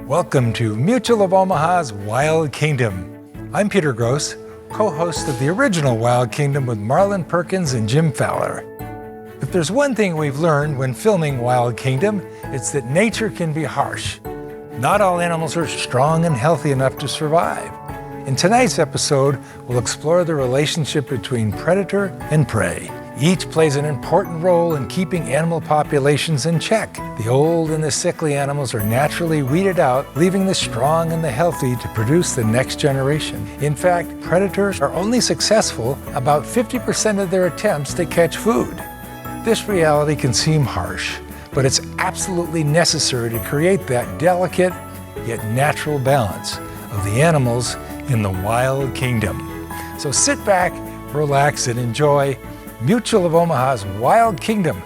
Welcome to Mutual of Omaha's Wild Kingdom. I'm Peter Gross, co-host of the original Wild Kingdom with Marlin, Perkins, and Jim Fowler. If there's one thing we've learned when filming Wild Kingdom, it's that nature can be harsh. Not all animals are strong and healthy enough to survive. In tonight's episode, we'll explore the relationship between predator and prey. Each plays an important role in keeping animal populations in check. The old and the sickly animals are naturally weeded out, leaving the strong and the healthy to produce the next generation. In fact, predators are only successful about 50% of their attempts to catch food. This reality can seem harsh, but it's absolutely necessary to create that delicate yet natural balance of the animals in the Wild Kingdom. So sit back, relax, and enjoy Mutual of Omaha's Wild Kingdom.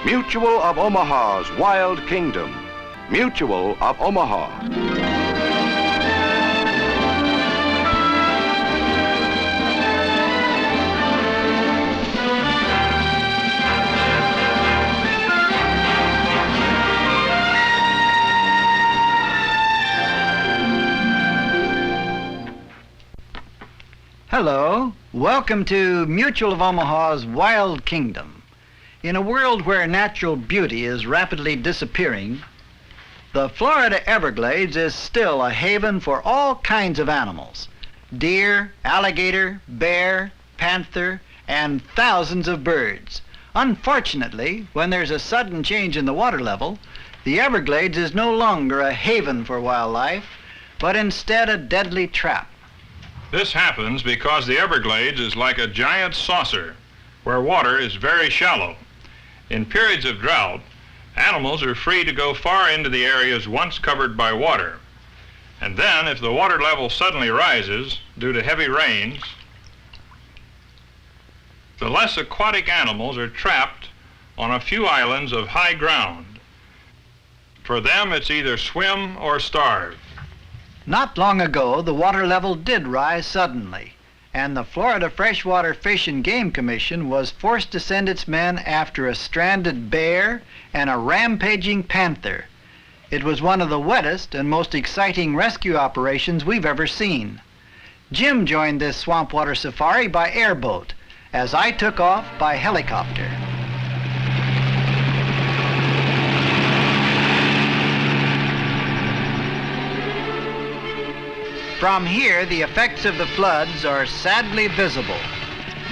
Mutual of Omaha's Wild Kingdom. Mutual of Omaha. Hello, welcome to Mutual of Omaha's Wild Kingdom. In a world where natural beauty is rapidly disappearing, the Florida Everglades is still a haven for all kinds of animals: deer, alligator, bear, panther, and thousands of birds. Unfortunately, when there's a sudden change in the water level, the Everglades is no longer a haven for wildlife, but instead a deadly trap. This happens because the Everglades is like a giant saucer where water is very shallow. In periods of drought, animals are free to go far into the areas once covered by water. And then, if the water level suddenly rises due to heavy rains, the less aquatic animals are trapped on a few islands of high ground. For them, it's either swim or starve. Not long ago, the water level did rise suddenly, and the Florida Freshwater Fish and Game Commission was forced to send its men after a stranded bear and a rampaging panther. It was one of the wettest and most exciting rescue operations we've ever seen. Jim joined this Swampwater Safari by airboat, as I took off by helicopter. From here, the effects of the floods are sadly visible.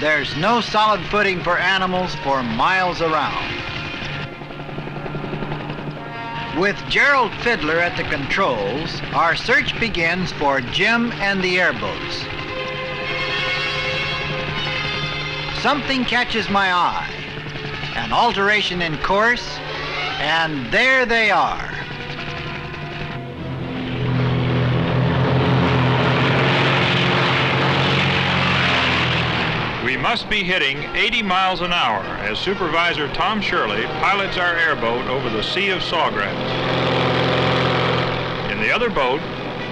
There's no solid footing for animals for miles around. With Gerald Fiddler at the controls, our search begins for Jim and the airboats. Something catches my eye, an alteration in course, and there they are. We must be hitting 80 miles an hour as Supervisor Tom Shirley pilots our airboat over the sea of sawgrass. In the other boat,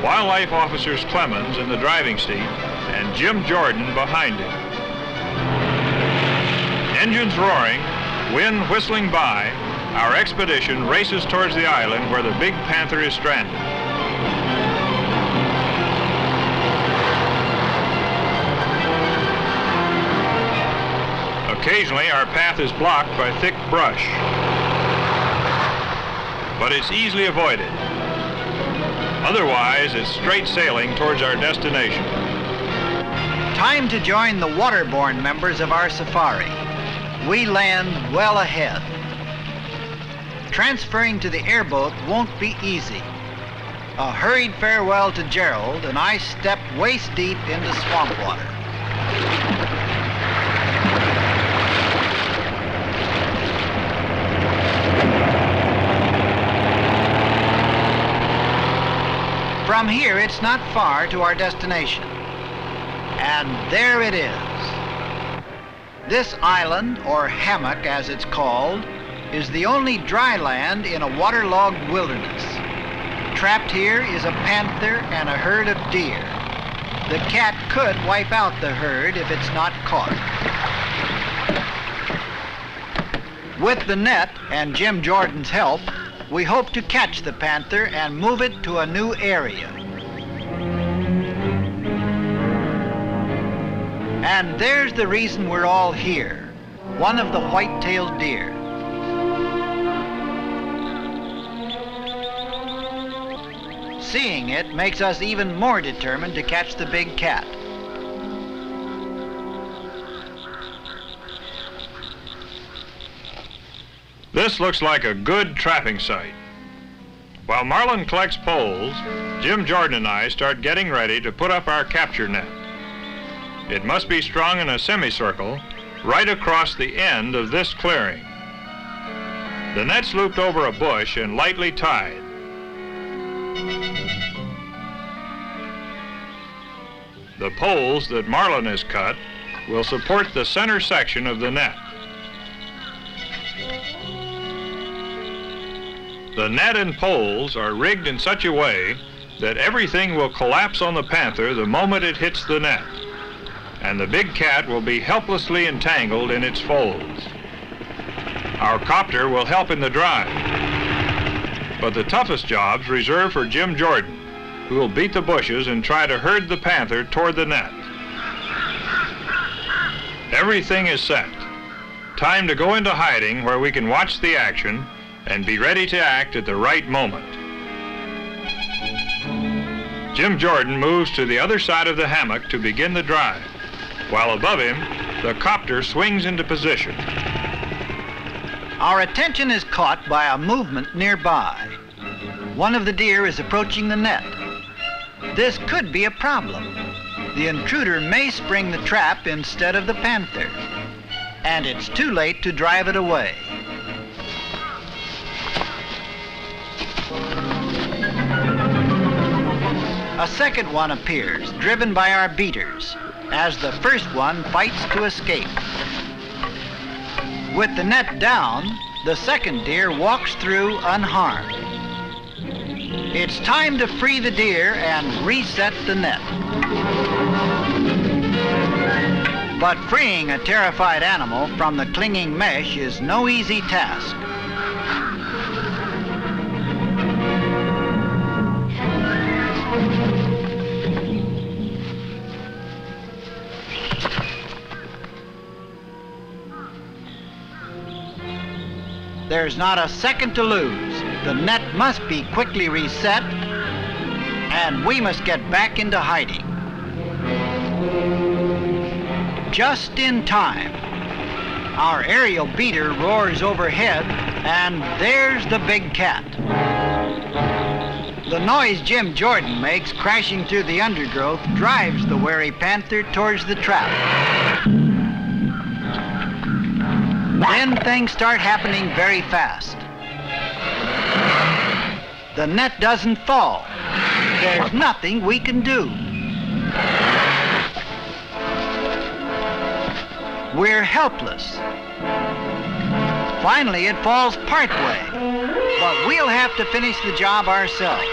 Wildlife Officers Clemens in the driving seat and Jim Jordan behind him. Engines roaring, wind whistling by, our expedition races towards the island where the big panther is stranded. Occasionally, our path is blocked by thick brush, but it's easily avoided. Otherwise, it's straight sailing towards our destination. Time to join the waterborne members of our safari. We land well ahead. Transferring to the airboat won't be easy. A hurried farewell to Gerald, and I step waist deep into swamp water. From here, it's not far to our destination. And there it is. This island, or hammock as it's called, is the only dry land in a waterlogged wilderness. Trapped here is a panther and a herd of deer. The cat could wipe out the herd if it's not caught. With the net and Jim Jordan's help, we hope to catch the panther and move it to a new area. And there's the reason we're all here, one of the white-tailed deer. Seeing it makes us even more determined to catch the big cat. This looks like a good trapping site. While Marlin collects poles, Jim Jordan and I start getting ready to put up our capture net. It must be strung in a semicircle right across the end of this clearing. The net's looped over a bush and lightly tied. The poles that Marlin has cut will support the center section of the net. The net and poles are rigged in such a way that everything will collapse on the panther the moment it hits the net, and the big cat will be helplessly entangled in its folds. Our copter will help in the drive, but the toughest job's reserved for Jim Jordan, who will beat the bushes and try to herd the panther toward the net. Everything is set. Time to go into hiding where we can watch the action and be ready to act at the right moment. Jim Jordan moves to the other side of the hammock to begin the drive, while above him, the copter swings into position. Our attention is caught by a movement nearby. One of the deer is approaching the net. This could be a problem. The intruder may spring the trap instead of the panther, and it's too late to drive it away. A second one appears, driven by our beaters, as the first one fights to escape. With the net down, the second deer walks through unharmed. It's time to free the deer and reset the net. But freeing a terrified animal from the clinging mesh is no easy task. There's not a second to lose. The net must be quickly reset, and we must get back into hiding. Just in time. Our aerial beater roars overhead, and there's the big cat. The noise Jim Jordan makes crashing through the undergrowth drives the wary panther towards the trap. Then things start happening very fast. The net doesn't fall. There's nothing we can do. We're helpless. Finally, it falls partway, but we'll have to finish the job ourselves.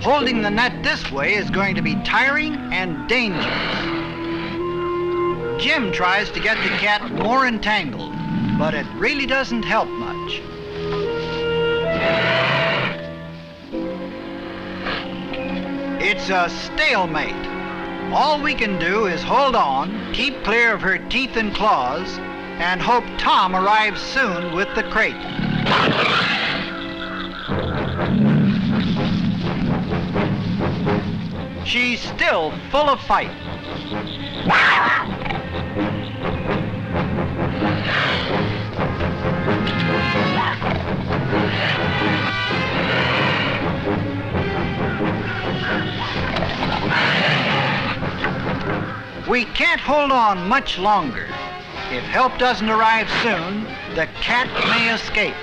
Holding the net this way is going to be tiring and dangerous. Jim tries to get the cat more entangled, but it really doesn't help much. It's a stalemate. All we can do is hold on, keep clear of her teeth and claws, and hope Tom arrives soon with the crate. She's still full of fight. We can't hold on much longer. If help doesn't arrive soon, the cat may escape.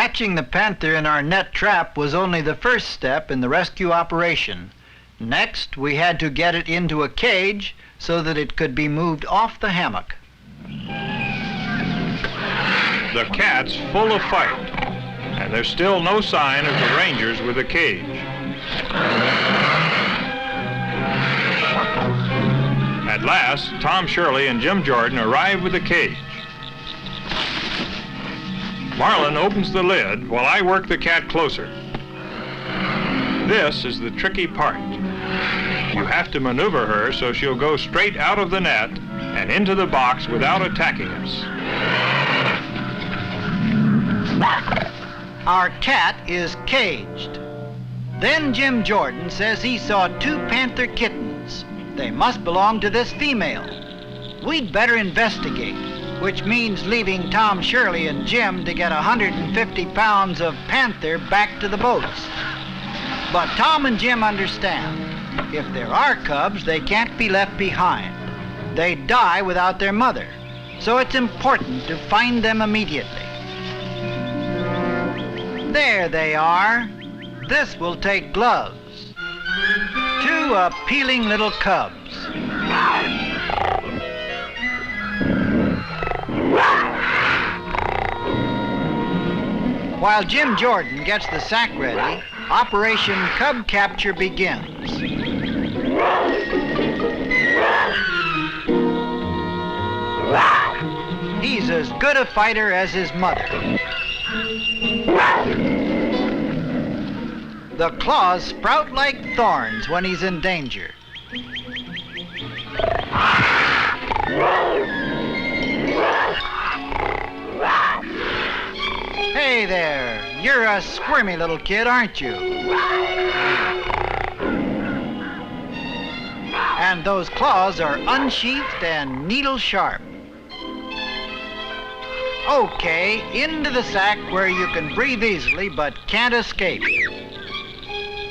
Catching the panther in our net trap was only the first step in the rescue operation. Next, we had to get it into a cage so that it could be moved off the hammock. The cat's full of fight, and there's still no sign of the rangers with a cage. At last, Tom Shirley and Jim Jordan arrive with the cage. Marlin opens the lid while I work the cat closer. This is the tricky part. You have to maneuver her so she'll go straight out of the net and into the box without attacking us. Our cat is caged. Then Jim Jordan says he saw 2 panther kittens. They must belong to this female. We'd better investigate, which means leaving Tom Shirley and Jim to get 150 pounds of panther back to the boats. But Tom and Jim understand. If there are cubs, they can't be left behind. They die without their mother, so it's important to find them immediately. There they are. This will take gloves. 2 appealing little cubs. While Jim Jordan gets the sack ready, Operation Cub Capture begins. He's as good a fighter as his mother. The claws sprout like thorns when he's in danger. Hey there, you're a squirmy little kid, aren't you? And those claws are unsheathed and needle sharp. Okay, into the sack where you can breathe easily but can't escape.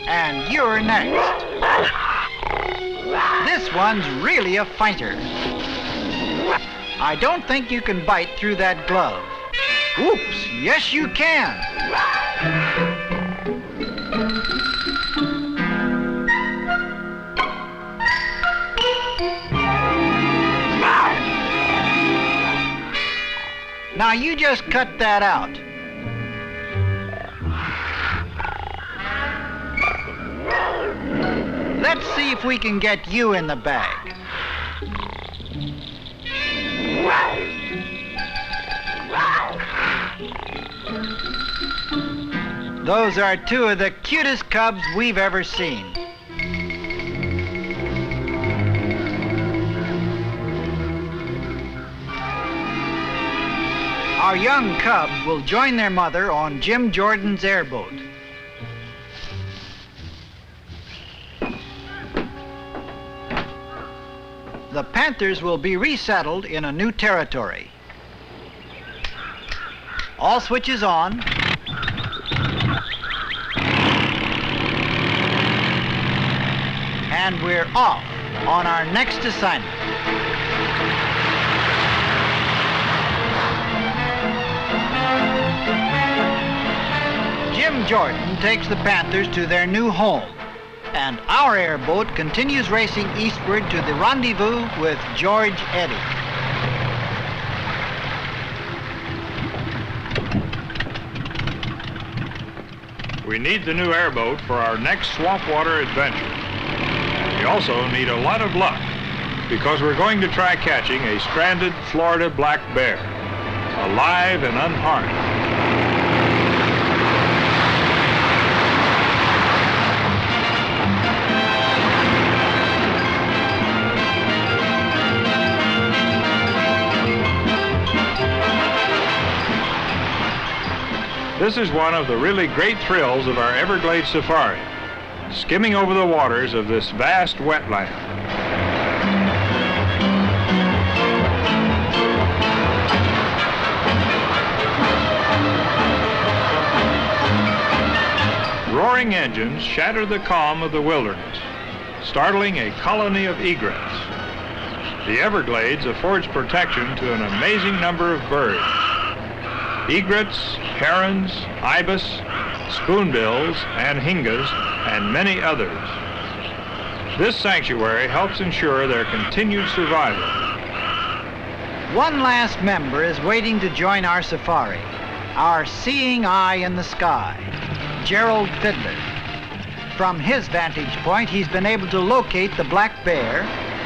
And you're next. This one's really a fighter. I don't think you can bite through that glove. Oops, yes you can. Now you just cut that out. Let's see if we can get you in the bag. Those are 2 of the cutest cubs we've ever seen. Our young cubs will join their mother on Jim Jordan's airboat. The panthers will be resettled in a new territory. All switches on. And we're off on our next assignment. Jim Jordan takes the panthers to their new home, and our airboat continues racing eastward to the rendezvous with George Eddy. We need the new airboat for our next swampwater adventure. We also need a lot of luck because we're going to try catching a stranded Florida black bear, alive and unharmed. This is one of the really great thrills of our Everglades Safari, skimming over the waters of this vast wetland. Roaring engines shatter the calm of the wilderness, startling a colony of egrets. The Everglades affords protection to an amazing number of birds. egrets, herons, ibis, spoonbills, and hingas, and many others. This sanctuary helps ensure their continued survival. One last member is waiting to join our safari, our seeing eye in the sky, Gerald Fiddler. From his vantage point, he's been able to locate the black bear,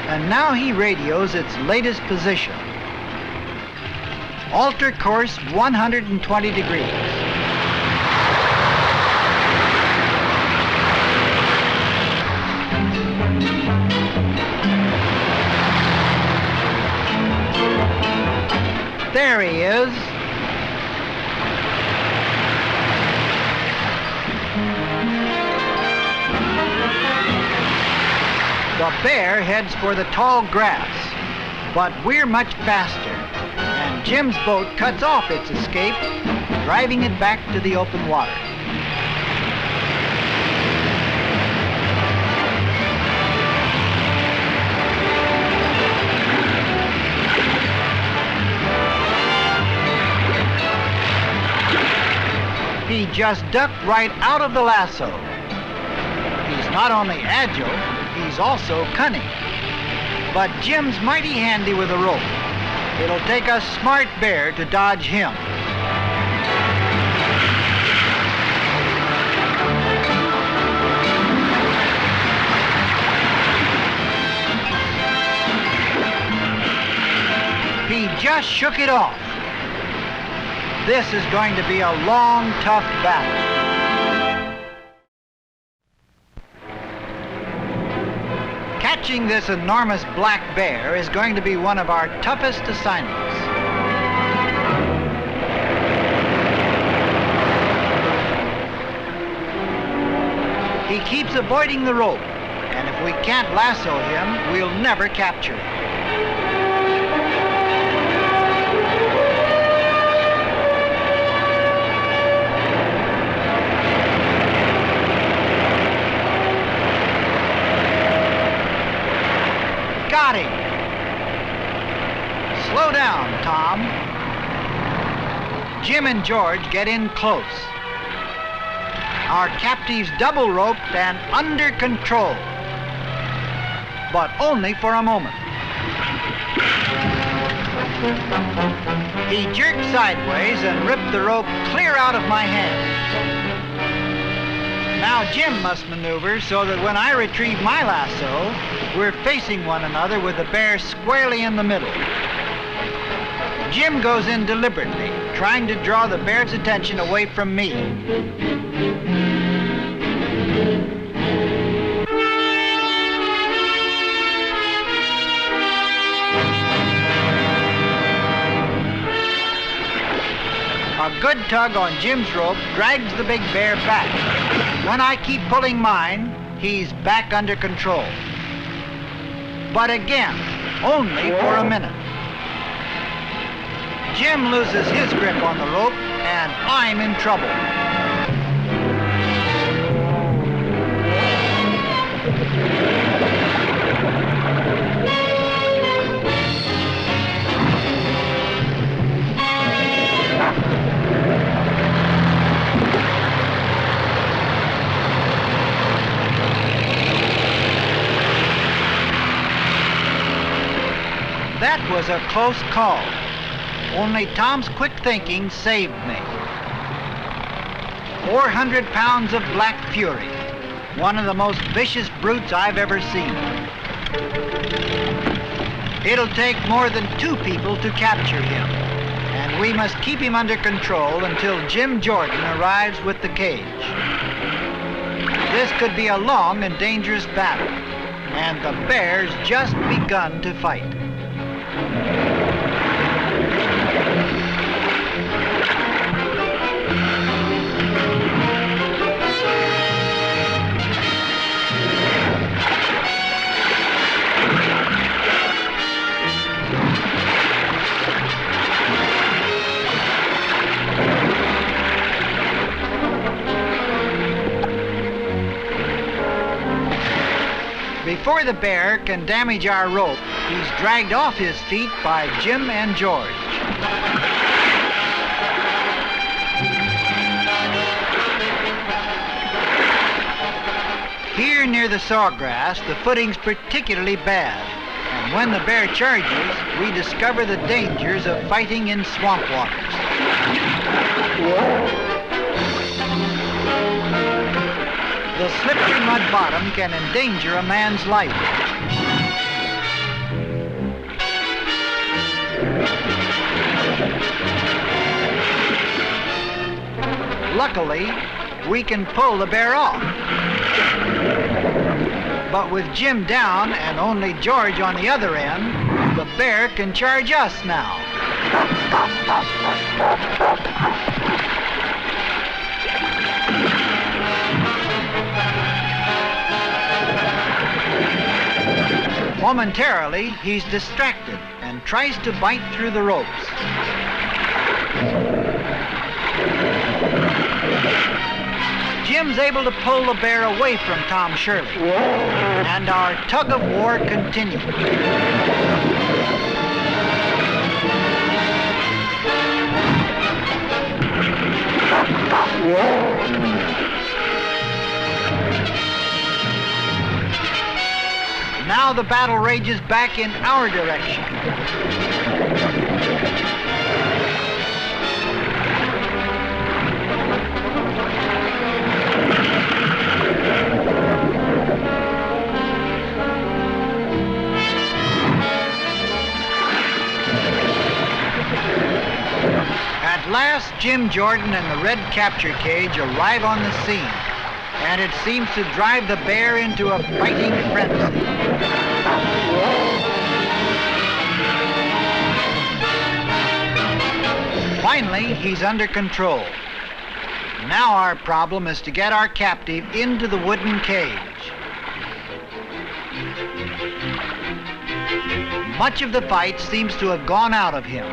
and now he radios its latest position. Alter course 120 degrees. There he is. The bear heads for the tall grass, but we're much faster, and Jim's boat cuts off its escape, driving it back to the open water. He just ducked right out of the lasso. He's not only agile, he's also cunning. But Jim's mighty handy with a rope. It'll take a smart bear to dodge him. He just shook it off. This is going to be a long, tough battle. Catching this enormous black bear is going to be one of our toughest assignments. He keeps avoiding the rope, and if we can't lasso him, we'll never capture him. Got him. Slow down, Tom. Jim and George get in close. Our captive's double roped and under control, but only for a moment. He jerked sideways and ripped the rope clear out of my hand. Now Jim must maneuver so that when I retrieve my lasso, we're facing one another with the bear squarely in the middle. Jim goes in deliberately, trying to draw the bear's attention away from me. A good tug on Jim's rope drags the big bear back. When I keep pulling mine, he's back under control. But again, only for a minute. Jim loses his grip on the rope, and I'm in trouble. That was a close call. Only Tom's quick thinking saved me. 400 pounds of black fury, one of the most vicious brutes I've ever seen. It'll take more than 2 people to capture him, and we must keep him under control until Jim Jordan arrives with the cage. This could be a long and dangerous battle, and the bear's just begun to fight. Before the bear can damage our rope, he's dragged off his feet by Jim and George. near the sawgrass, the footing's particularly bad. And when the bear charges, we discover the dangers of fighting in swamp waters. The slippery mud bottom can endanger a man's life. Luckily, we can pull the bear off. But with Jim down and only George on the other end, the bear can charge us now. Momentarily, he's distracted and tries to bite through the ropes. Jim's able to pull the bear away from Tom Shirley, and our tug of war continues. Now the battle rages back in our direction. At last, Jim Jordan and the red capture cage arrive on the scene, and it seems to drive the bear into a biting frenzy. Finally, he's under control. Now our problem is to get our captive into the wooden cage. Much of the fight seems to have gone out of him.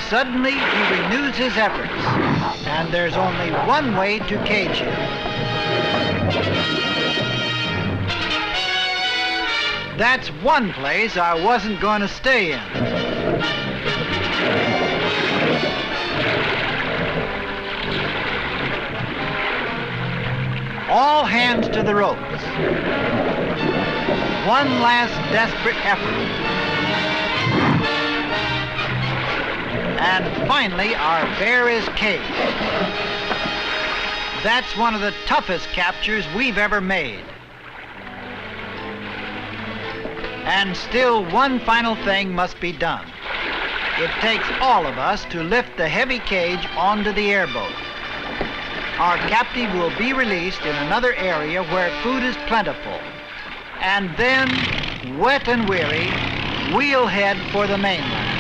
Suddenly, he renews his efforts, and there's only one way to cage him. That's one place I wasn't going to stay in. All hands to the ropes. One last desperate effort. And finally, our bear is caged. That's one of the toughest captures we've ever made. And still, one final thing must be done. It takes all of us to lift the heavy cage onto the airboat. Our captive will be released in another area where food is plentiful. And then, wet and weary, we'll head for the mainland.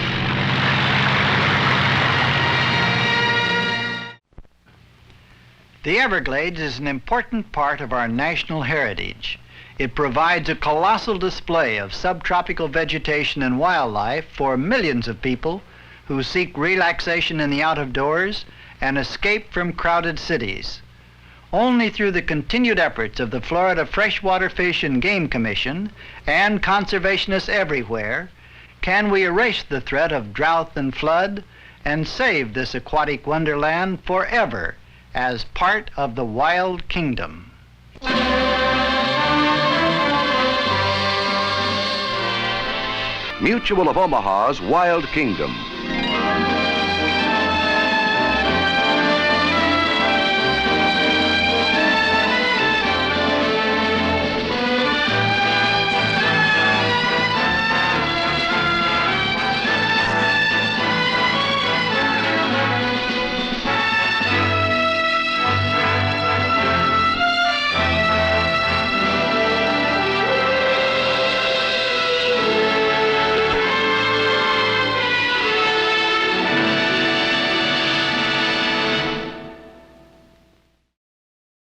The Everglades is an important part of our national heritage. It provides a colossal display of subtropical vegetation and wildlife for millions of people who seek relaxation in the out-of-doors and escape from crowded cities. Only through the continued efforts of the Florida Freshwater Fish and Game Commission and conservationists everywhere can we erase the threat of drought and flood and save this aquatic wonderland forever as part of the wild kingdom. Mutual of Omaha's Wild Kingdom.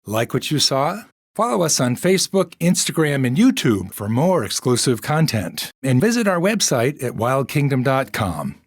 Like what you saw? Follow us on Facebook, Instagram, and YouTube for more exclusive content. And visit our website at wildkingdom.com.